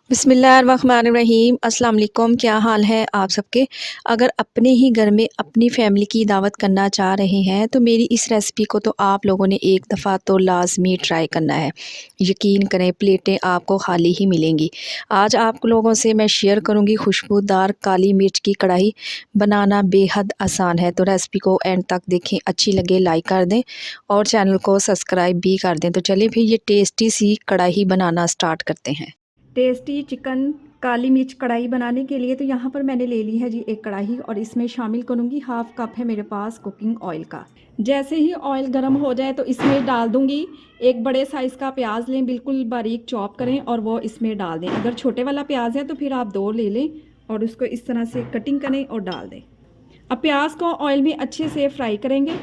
बिस्मिल्लाहिर्रहमानिर्रहीम। अस्सलाम वालेकुम। क्या हाल है आप सबके। अगर अपने ही घर में अपनी फैमिली की दावत करना चाह रहे हैं तो मेरी इस रेसिपी को तो आप लोगों ने एक दफ़ा तो लाज़मी ट्राई करना है। यकीन करें प्लेटें आपको खाली ही मिलेंगी। आज आप लोगों से मैं शेयर करूंगी खुशबूदार काली मिर्च की कढ़ाई। बनाना बेहद आसान है, तो रेसिपी को एंड तक देखें, अच्छी लगे लाइक कर दें और चैनल को सब्सक्राइब भी कर दें। तो चलिए फिर ये टेस्टी सी कढ़ाई बनाना स्टार्ट करते हैं। टेस्टी चिकन काली मिर्च कढ़ाई बनाने के लिए तो यहाँ पर मैंने ले ली है जी एक कढ़ाई, और इसमें शामिल करूँगी हाफ़ कप है मेरे पास कुकिंग ऑयल का। जैसे ही ऑयल गर्म हो जाए तो इसमें डाल दूँगी एक बड़े साइज़ का प्याज लें, बिल्कुल बारीक चॉप करें और वो इसमें डाल दें। अगर छोटे वाला प्याज है तो फिर आप 2 ले लें और उसको इस तरह से कटिंग करें और डाल दें। अब प्याज को ऑयल में अच्छे से फ्राई करेंगे।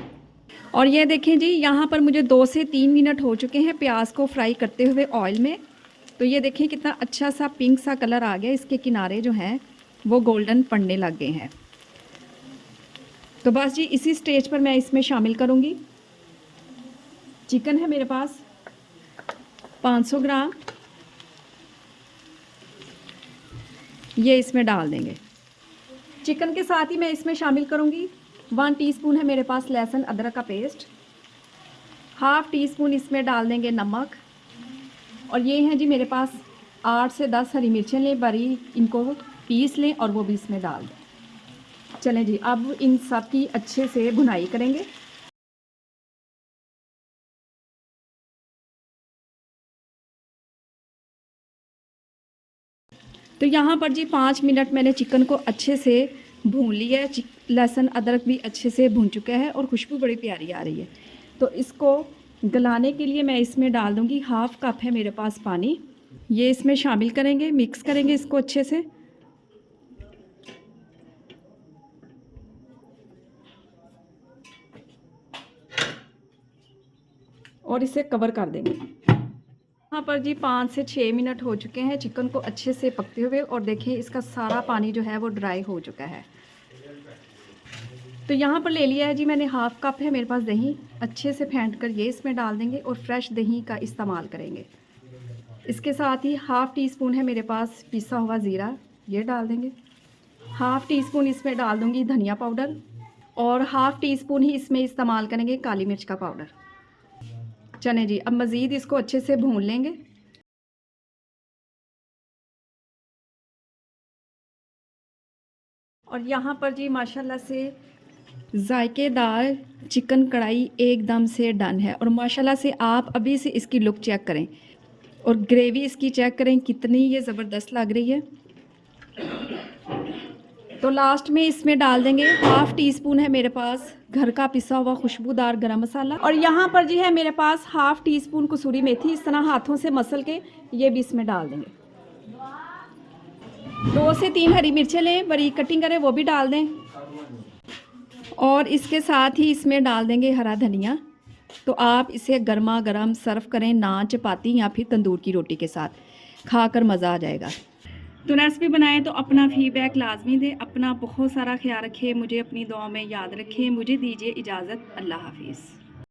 और ये देखें जी, यहाँ पर मुझे 2 से 3 मिनट हो चुके हैं प्याज को फ्राई करते हुए ऑयल में। तो ये देखें कितना अच्छा सा पिंक सा कलर आ गया, इसके किनारे जो हैं वो गोल्डन पड़ने लग गए हैं। तो बस जी इसी स्टेज पर मैं इसमें शामिल करूँगी चिकन है मेरे पास 500 ग्राम, ये इसमें डाल देंगे। चिकन के साथ ही मैं इसमें शामिल करूँगी 1 टीस्पून है मेरे पास लहसुन अदरक का पेस्ट, हाफ़ टी स्पून इसमें डाल देंगे नमक, और ये हैं जी मेरे पास 8 से 10 हरी मिर्चें लें, बारीक इनको पीस लें और वो भी इसमें डाल दें। चलें जी, अब इन सब की अच्छे से भुनाई करेंगे। तो यहाँ पर जी 5 मिनट मैंने चिकन को अच्छे से भून लिया है। लहसुन अदरक भी अच्छे से भून चुका है और खुशबू बड़ी प्यारी आ रही है। तो इसको गलाने के लिए मैं इसमें डाल दूँगी हाफ़ कप है मेरे पास पानी, ये इसमें शामिल करेंगे, मिक्स करेंगे इसको अच्छे से। और इसे कवर कर देंगे। यहाँ पर जी 5 से 6 मिनट हो चुके हैं चिकन को अच्छे से पकते हुए, और देखिए इसका सारा पानी जो है वो ड्राई हो चुका है। तो यहाँ पर ले लिया है जी मैंने हाफ़ कप है मेरे पास दही, अच्छे से फेंट कर ये इसमें डाल देंगे और फ्रेश दही का इस्तेमाल करेंगे। इसके साथ ही हाफ़ टी स्पून है मेरे पास पिसा हुआ ज़ीरा, ये डाल देंगे। हाफ़ टी स्पून इसमें डाल दूँगी धनिया पाउडर, और हाफ़ टी स्पून ही इसमें इस्तेमाल करेंगे काली मिर्च का पाउडर। चलें जी, अब मज़ीद इसको अच्छे से भून लेंगे। और यहाँ पर जी माशाल्लाह से जायकेदार चिकन कढ़ाई एकदम से डन है। और माशाल्लाह से आप अभी से इसकी लुक चेक करें और ग्रेवी इसकी चेक करें कितनी ये ज़बरदस्त लग रही है। तो लास्ट में इसमें डाल देंगे हाफ़ टी स्पून है मेरे पास घर का पिसा हुआ खुशबूदार गरम मसाला, और यहाँ पर जी है मेरे पास हाफ़ टी स्पून कसूरी मेथी, इस तरह हाथों से मसल के ये भी इसमें डाल देंगे। 2 से 3 हरी मिर्चें लें, बारीक कटिंग करें, वो भी डाल दें। और इसके साथ ही इसमें डाल देंगे हरा धनिया। तो आप इसे गर्मा गर्म सर्व करें नान, चपाती या फिर तंदूर की रोटी के साथ, खाकर मज़ा आ जाएगा। तो रेसिपी बनाएं तो अपना फीडबैक लाजमी दें। अपना बहुत सारा ख्याल रखें, मुझे अपनी दुआ में याद रखें। मुझे दीजिए इजाज़त। अल्लाह हाफिज़।